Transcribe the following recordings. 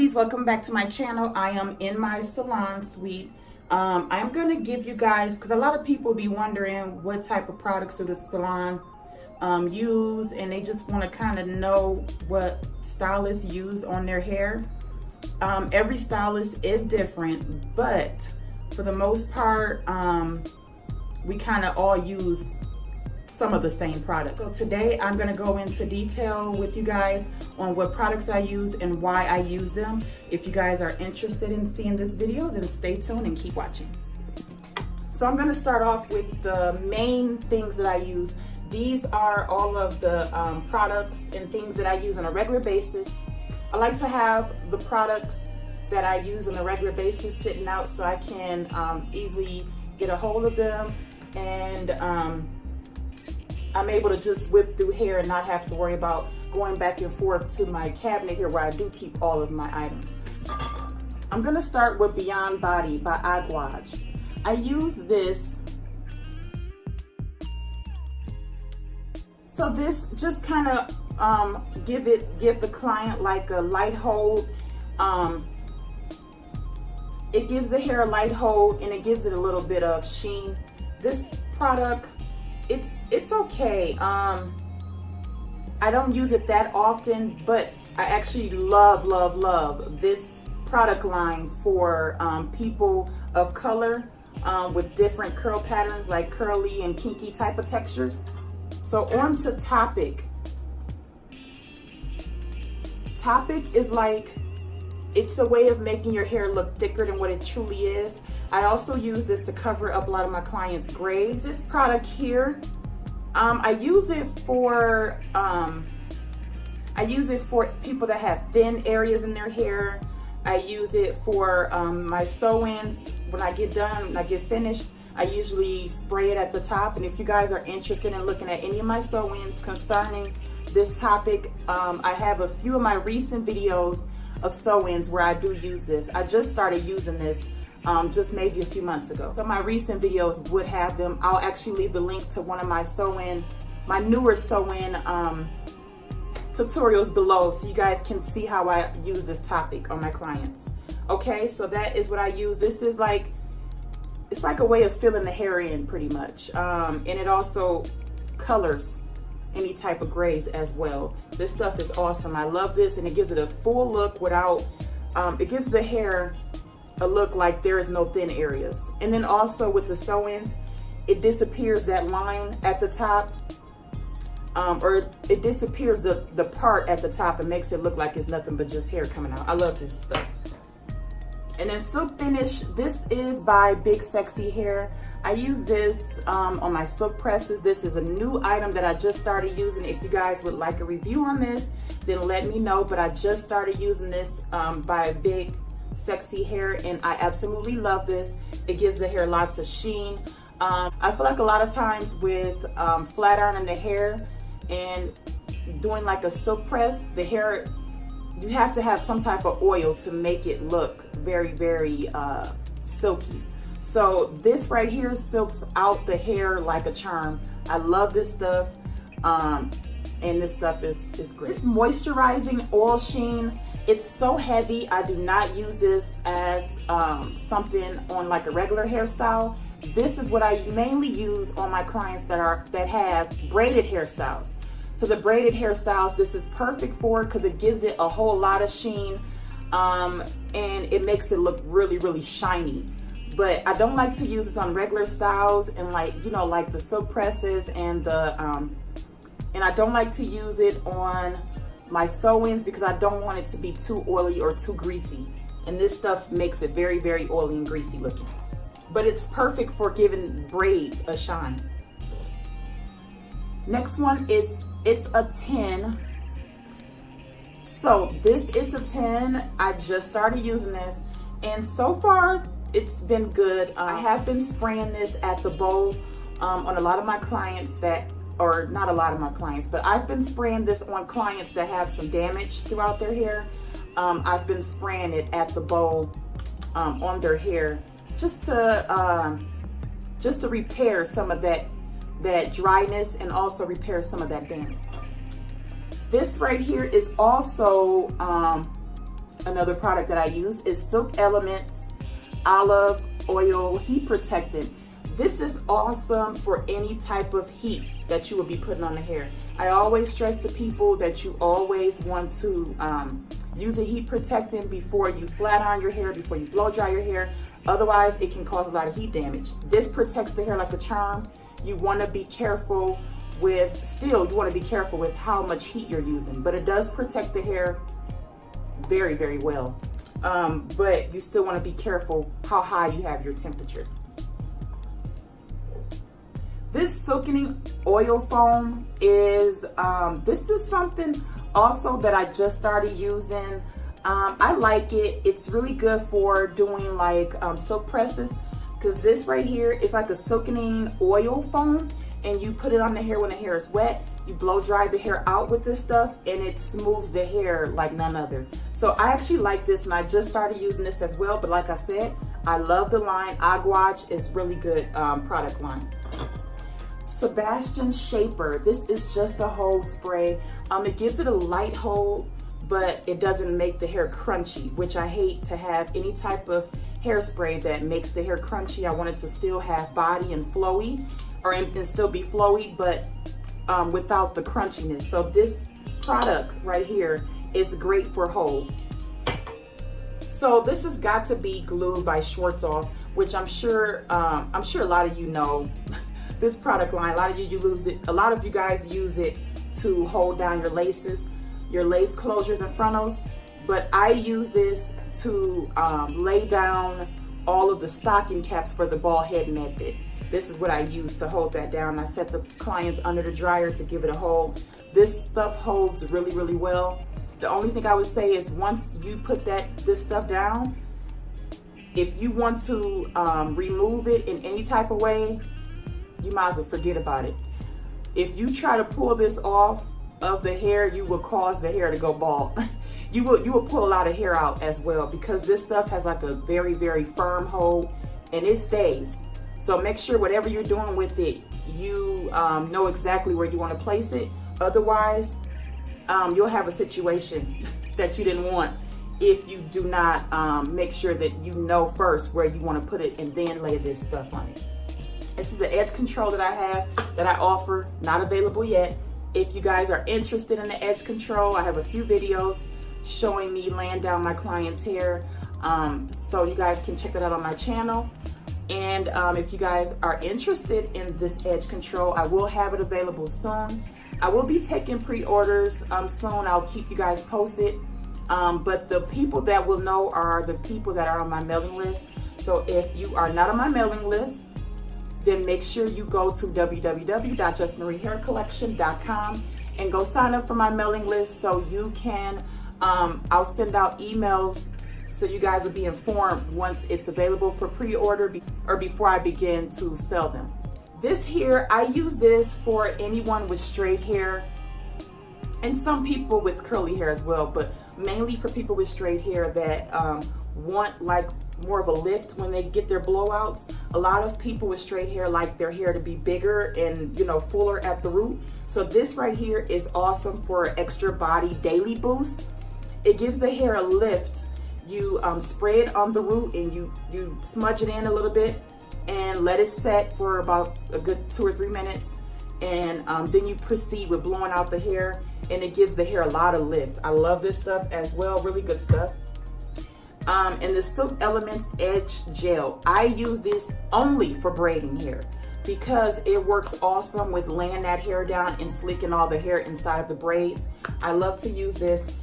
beauties, welcome back to my channel. I am in my salon suite. I'm going to give you guys, because a lot of people be wondering what type of products do the salon use, and they just want to kind of know what stylists use on their hair. Every stylist is different, but for the most part, we kind of all use some of the same products. So today I'm going to go into detail with you guys on what products I use and why I use them. If you guys are interested in seeing this video, then stay tuned and keep watching. So I'm going to start off with the main things that I use. These are all of the products and things that I use on a regular basis. I like to have the products that I use on a regular basis sitting out so I can easily get a hold of them, and I'm able to just whip through hair and not have to worry about going back and forth to my cabinet here where I do keep all of my items. I'm gonna start with Beyond Body by Aquage. I use this. So this just kind of give the client like a light hold. It gives the hair a light hold and it gives it a little bit of sheen. This product, it's okay. I don't use it that often, but I actually love this product line for people of color with different curl patterns, like curly and kinky type of textures. So on to TOPPIK. TOPPIK is like, it's a way of making your hair look thicker than what it truly is. I also use this to cover up a lot of my clients' braids. This product here, I use it for people that have thin areas in their hair. I use it for my sew-ins. When I get done, when I get finished, I usually spray it at the top. And if you guys are interested in looking at any of my sew-ins concerning this TOPPIK, I have a few of my recent videos of sew-ins where I do use this. I just started using this just maybe a few months ago. So my recent videos would have them. I'll actually leave the link to one of my sew-in, my newer sew-in tutorials below so you guys can see how I use this TOPPIK on my clients. Okay, so that is what I use. This is like, it's like a way of filling the hair in pretty much. And it also colors any type of grays as well. This stuff is awesome. I love this, and it gives it a full look without, it gives the hair a look like there is no thin areas. And then also with the sew-ins, it disappears that line at the top, or it disappears the part at the top and makes it look like it's nothing but just hair coming out. I love this stuff. And then Silk Finish, this is by Big Sexy Hair. I use this on my silk presses. This is a new item that I just started using. If you guys would like a review on this, then let me know. But I just started using this by Big Sexy Hair, and I absolutely love this. It gives the hair lots of sheen. I feel like a lot of times with flat ironing the hair and doing like a silk press, the hair, you have to have some type of oil to make it look very silky. So this right here silks out the hair like a charm. I love this stuff, and this stuff is great. This moisturizing oil sheen, it's so heavy. I do not use this as something on like a regular hairstyle. This is what I mainly use on my clients that have braided hairstyles. So the braided hairstyles, this is perfect for it because it gives it a whole lot of sheen, and it makes it look really shiny. But I don't like to use this on regular styles and like, you know, like the silk presses and the, and I don't like to use it on my sew-ins because I don't want it to be too oily or too greasy. And this stuff makes it very oily and greasy looking. But it's perfect for giving braids a shine. Next one is, it's a 10. So this is a 10. I just started using this, and so far it's been good. I have been spraying this at the bowl on a lot of my clients that, or not a lot of my clients, but I've been spraying this on clients that have some damage throughout their hair. I've been spraying it at the bowl on their hair just to repair some of that dryness and also repair some of that damage. This right here is also another product that I use is Silk Elements Olive Oil Heat Protectant. This is awesome for any type of heat that you will be putting on the hair. I always stress to people that you always want to use a heat protectant before you flat iron your hair, before you blow dry your hair. Otherwise, it can cause a lot of heat damage. This protects the hair like a charm. You want to be careful with, you want to be careful with how much heat you're using, but it does protect the hair very, very well. But you still want to be careful how high you have your temperature. This Silkening oil foam is, this is something also that I just started using. I like it. It's really good for doing like silk presses, because this right here is like a Silkening oil foam, and you put it on the hair when the hair is wet. You blow dry the hair out with this stuff, and it smooths the hair like none other. So I actually like this, and I just started using this as well. But like I said, I love the line. Aquage is really good product line. Sebastian Shaper. This is just a hold spray. It gives it a light hold, but it doesn't make the hair crunchy, which I hate to have any type of hairspray that makes the hair crunchy. I want it to still have body and flowy, and still be flowy, but without the crunchiness. So this product right here is great for hold. So this has got to be Glue by Schwarzkopf, which I'm sure a lot of you know. This product line, a lot of you guys use it to hold down your laces, your lace closures and frontals, but I use this to lay down all of the stocking caps for the bald head method. This is what I use to hold that down. I set the clients under the dryer to give it a hold. This stuff holds really, really well. The only thing I would say is once you put this stuff down, if you want to remove it in any type of way, you might as well forget about it. If you try to pull this off of the hair, you will cause the hair to go bald. You will pull a lot of hair out as well, because this stuff has like a very, very firm hold, and it stays. So make sure whatever you're doing with it, you know exactly where you want to place it. Otherwise, you'll have a situation that you didn't want if you do not make sure that you know first where you want to put it and then lay this stuff on it. This is the edge control that I have, that I offer, not available yet. If you guys are interested in the edge control, I have a few videos showing me laying down my client's hair. So you guys can check that out on my channel. And if you guys are interested in this edge control, I will have it available soon. I will be taking pre-orders soon. I'll keep you guys posted. But the people that will know are the people that are on my mailing list. So if you are not on my mailing list, then make sure you go to www.justmariehaircollection.com and go sign up for my mailing list, so you can, I'll send out emails so you guys will be informed once it's available for pre-order or before I begin to sell them. This here, I use this for anyone with straight hair and some people with curly hair as well, but mainly for people with straight hair that want like more of a lift when they get their blowouts. A lot of people with straight hair like their hair to be bigger and, you know, fuller at the root. So this right here is awesome for extra body daily boost. It gives the hair a lift. You spray it on the root and you smudge it in a little bit and let it set for about a good 2 or 3 minutes. And then you proceed with blowing out the hair, and it gives the hair a lot of lift. I love this stuff as well, really good stuff. And the Silk Elements Edge Gel, I use this only for braiding hair because it works awesome with laying that hair down and slicking all the hair inside of the braids. I love to use this.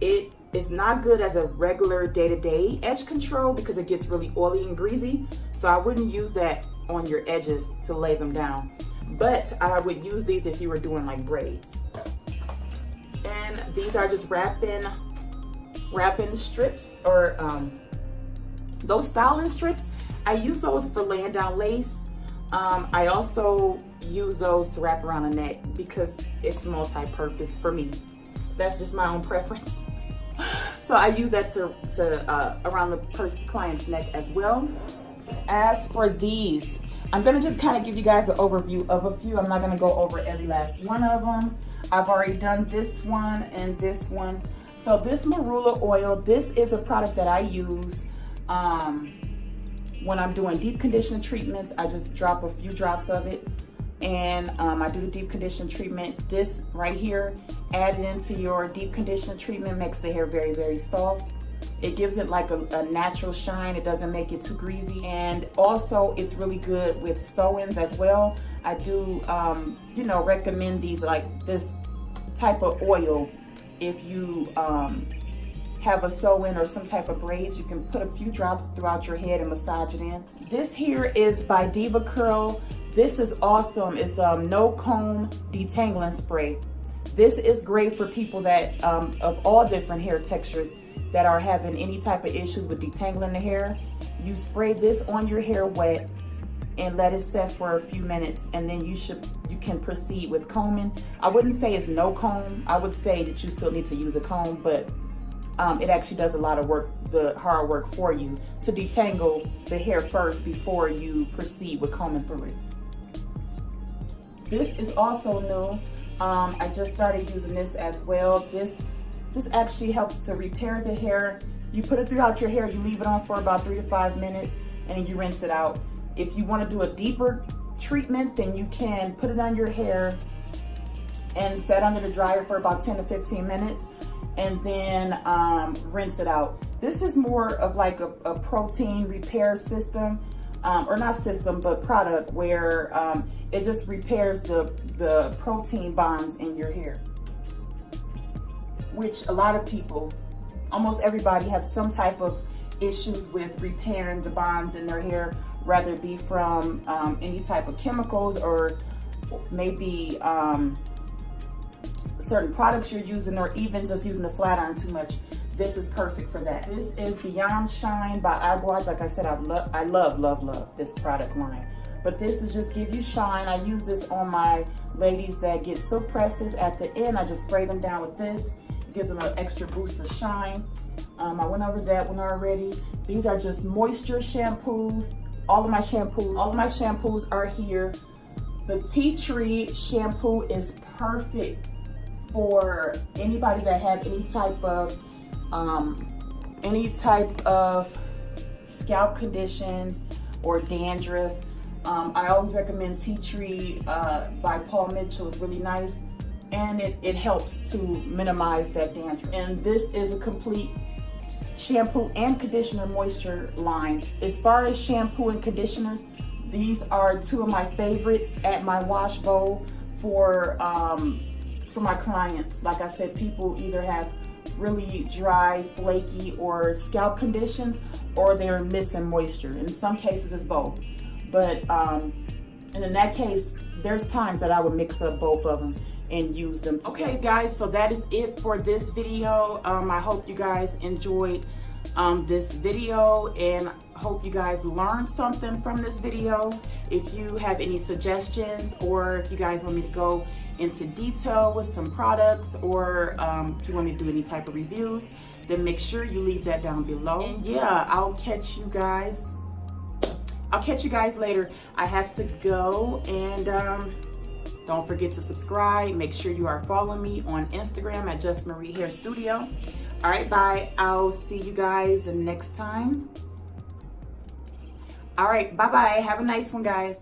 It is not good as a regular day-to-day edge control because it gets really oily and greasy. So I wouldn't use that on your edges to lay them down. But I would use these if you were doing like braids. And these are just wrap-in strips, or those styling strips. I use those for laying down lace. I also use those to wrap around the neck because it's multi-purpose for me. That's just my own preference. So I use that to around the client's neck as well. As for these, I'm gonna just kind of give you guys an overview of a few. I'm not gonna go over every last one of them. I've already done this one and this one. So this MarulaOil, this is a product that I use when I'm doing deep conditioning treatments. I just drop a few drops of it, and I do the deep conditioning treatment. This right here, add it into your deep conditioning treatment, makes the hair very, very soft. It gives it like a natural shine. It doesn't make it too greasy. And also it's really good with sew-ins as well. I do, you know, recommend these, like this type of oil. If you have a sew-in or some type of braids, you can put a few drops throughout your head and massage it in. This here is by Diva Curl. This is awesome. It's no comb detangling spray. This is great for people that of all different hair textures that are having any type of issues with detangling the hair. You spray this on your hair wet and let it set for a few minutes, and then you can proceed with combing. I wouldn't say it's no comb. I would say that you still need to use a comb, but it actually does a lot of work, the hard work for you, to detangle the hair first before you proceed with combing through it. This is also new. I just started using this as well. This just actually helps to repair the hair. You put it throughout your hair, you leave it on for about 3 to 5 minutes, and you rinse it out. If you want to do a deeper treatment, then you can put it on your hair and set under the dryer for about 10 to 15 minutes, and then rinse it out. This is more of like a protein repair system, or not system, but product, where it just repairs the protein bonds in your hair, which a lot of people, almost everybody, have some type of issues with repairing the bonds in their hair, whether it be from any type of chemicals, or maybe certain products you're using, or even just using the flat iron too much. This is perfect for that. This is Beyond Shine by Aquage. Like I said, I love this product line. But this is just give you shine. I use this on my ladies that get silk presses at the end. I just spray them down with this. It gives them an extra boost of shine. I went over that one already. These are just moisture shampoos. All of my shampoos are here. The tea tree shampoo is perfect for anybody that have any type of scalp conditions or dandruff. I always recommend Tea Tree by Paul Mitchell. It's really nice, and it helps to minimize that dandruff. And this is a complete shampoo and conditioner moisture line. As far as shampoo and conditioners, these are two of my favorites at my wash bowl for my clients. Like I said, people either have really dry, flaky, or scalp conditions, or they're missing moisture. In some cases, it's both. But and in that case, there's times that I would mix up both of them and use them together. Okay guys, so that is it for this video. I hope you guys enjoyed this video, and hope you guys learned something from this video. If you have any suggestions, or if you guys want me to go into detail with some products, or if you want me to do any type of reviews, then make sure you leave that down below. And yeah, I'll catch you guys later. I have to go, and don't forget to subscribe. Make sure you are following me on Instagram at Just Marie Hair Studio. All right, bye. I'll see you guys the next time. All right, bye-bye. Have a nice one, guys.